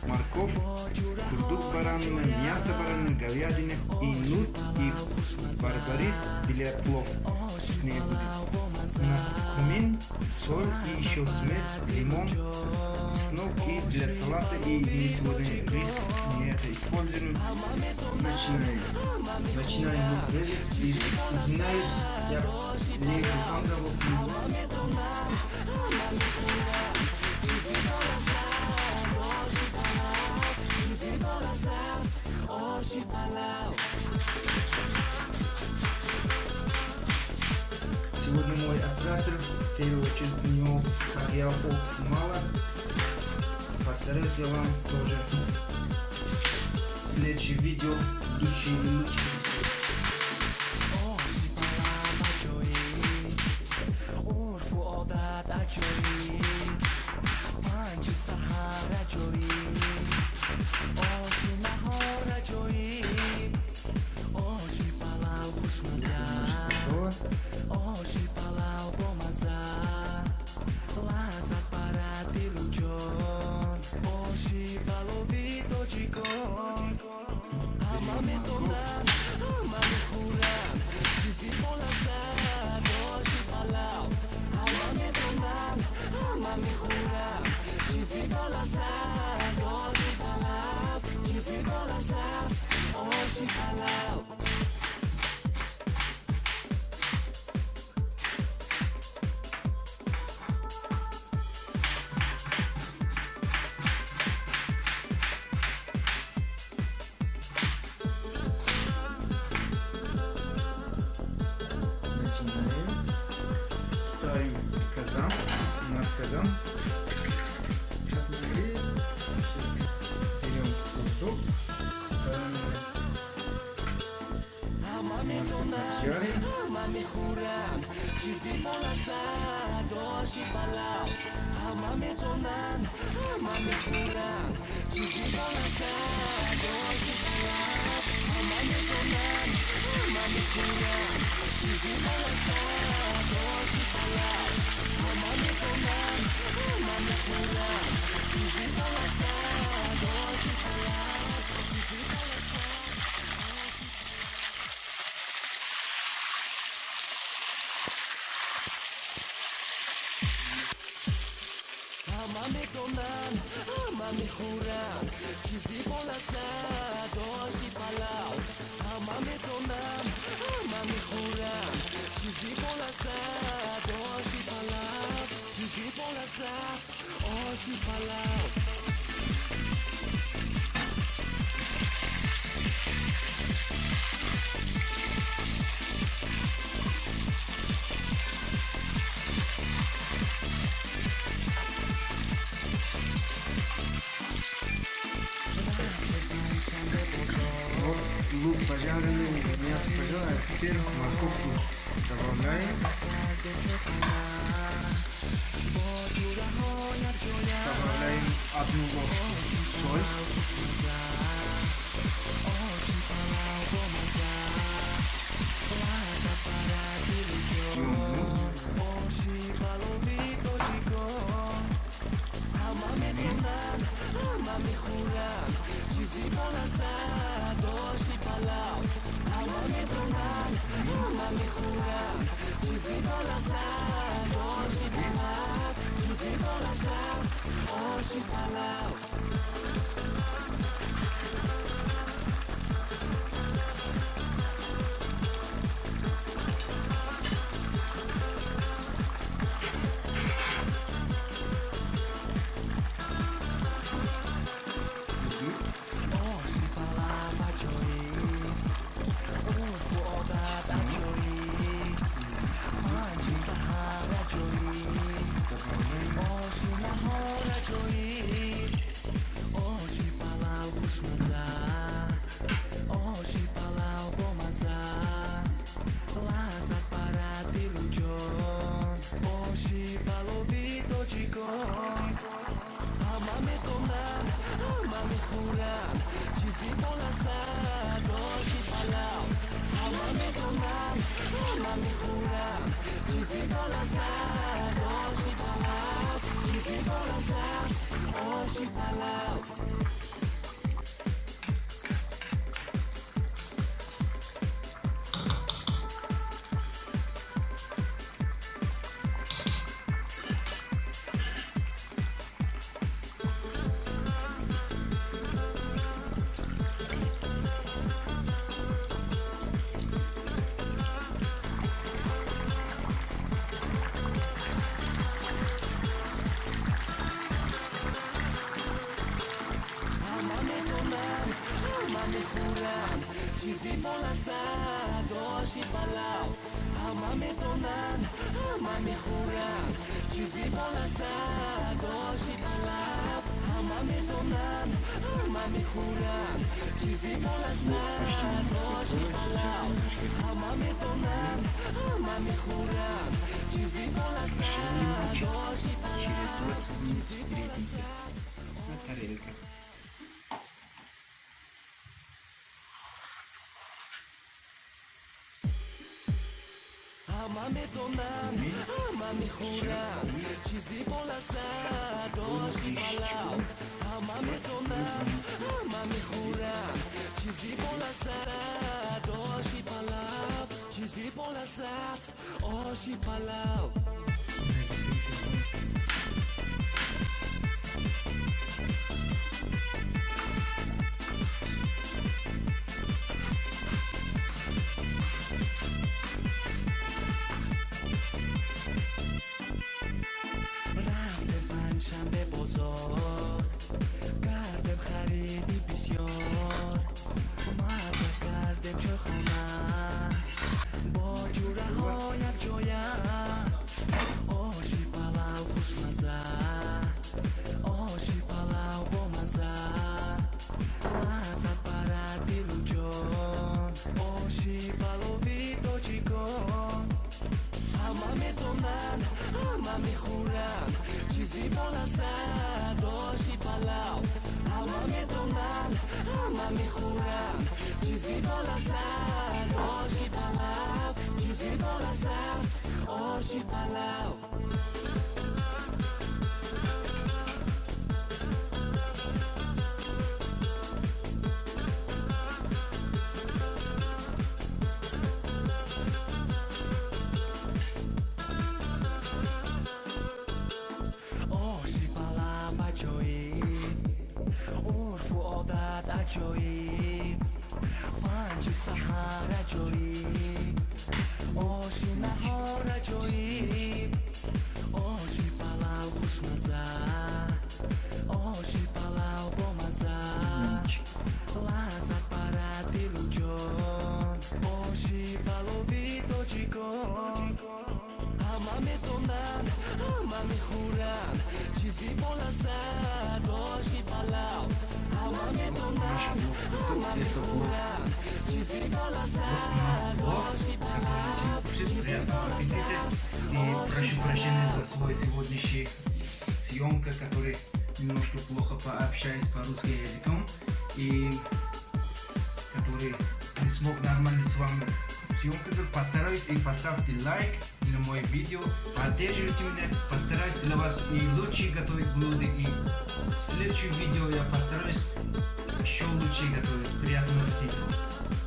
Морковь, курдук баранина, мясо баранина, говядина и нут и барбарис для плов. Вкуснее будет. У нас кумин, соль и еще смец, лимон, чеснок и для салата. И мы сегодня рис не это используем. Начинаем и извиняюсь, я не работаю. Сегодня мой оператор, в первую очередь у него, как я опыт мало, постараюсь я вам тоже следующее видео души и лучи. Ставим казан, у нас казан. Берем курдук, жарим. Лук пожаренный, мясо пожаренное, теперь морковку добавляем. Добавляем одну ложку соль. میدونن همه میخورن چیزی بالا زد آشی بلاو همه میدونن همه میخورن چیزی بالا زد آشی بلاو همه میدونن همه میخورن چیزی بالا زد آشی بلاو همه میدونن همه میخورن چیزی بالا زد آشی Через بلاو 20 минут встретимся на тарелках. همه میدونن همه میخورن چیزی بالا زد آشی بلاو همه میدونن همه میخورن چیزی بالا زد آشی بلاو چیزی بالا زد آشی بلاو شنبه بازار کردم خریدی بسیار مزه کردم چه خونه با جوره ها یک جایم آشی پلاو خوشمزه آشی پلاو با مزه لذت برد دل و جان آشی پلاوی تاجیکان همه میدونن همه میخورن چیزی بالا زد آشی پلاو همه میدونن همه میخورن چیزی بالا زد آشی پلاو چیزی بالا زد آشی پلاو عجایب پنج سحر عجایب آشی نهار عجایب آشی پلاو خوشمزه آشی پلاو با مزه لذت برد دل و جان آشی پلاوی تاجیکان همه میدونن همه میخورن چیزی بالا زد آشی پلاو همه میدونن همه میخورن چیزی بالا زد آشی پلاو چیزی بالا زد И прошу прощения за свой сегодняшний съемка, который немножко плохо пообщаюсь по русскому языком и который не смог нормально с вами съемку. Постараюсь и поставьте лайк для мой видео, поддерживайте меня, постараюсь для вас и лучше готовить блюда, и в следующем видео я постараюсь еще лучше готовить. Приятного аппетита!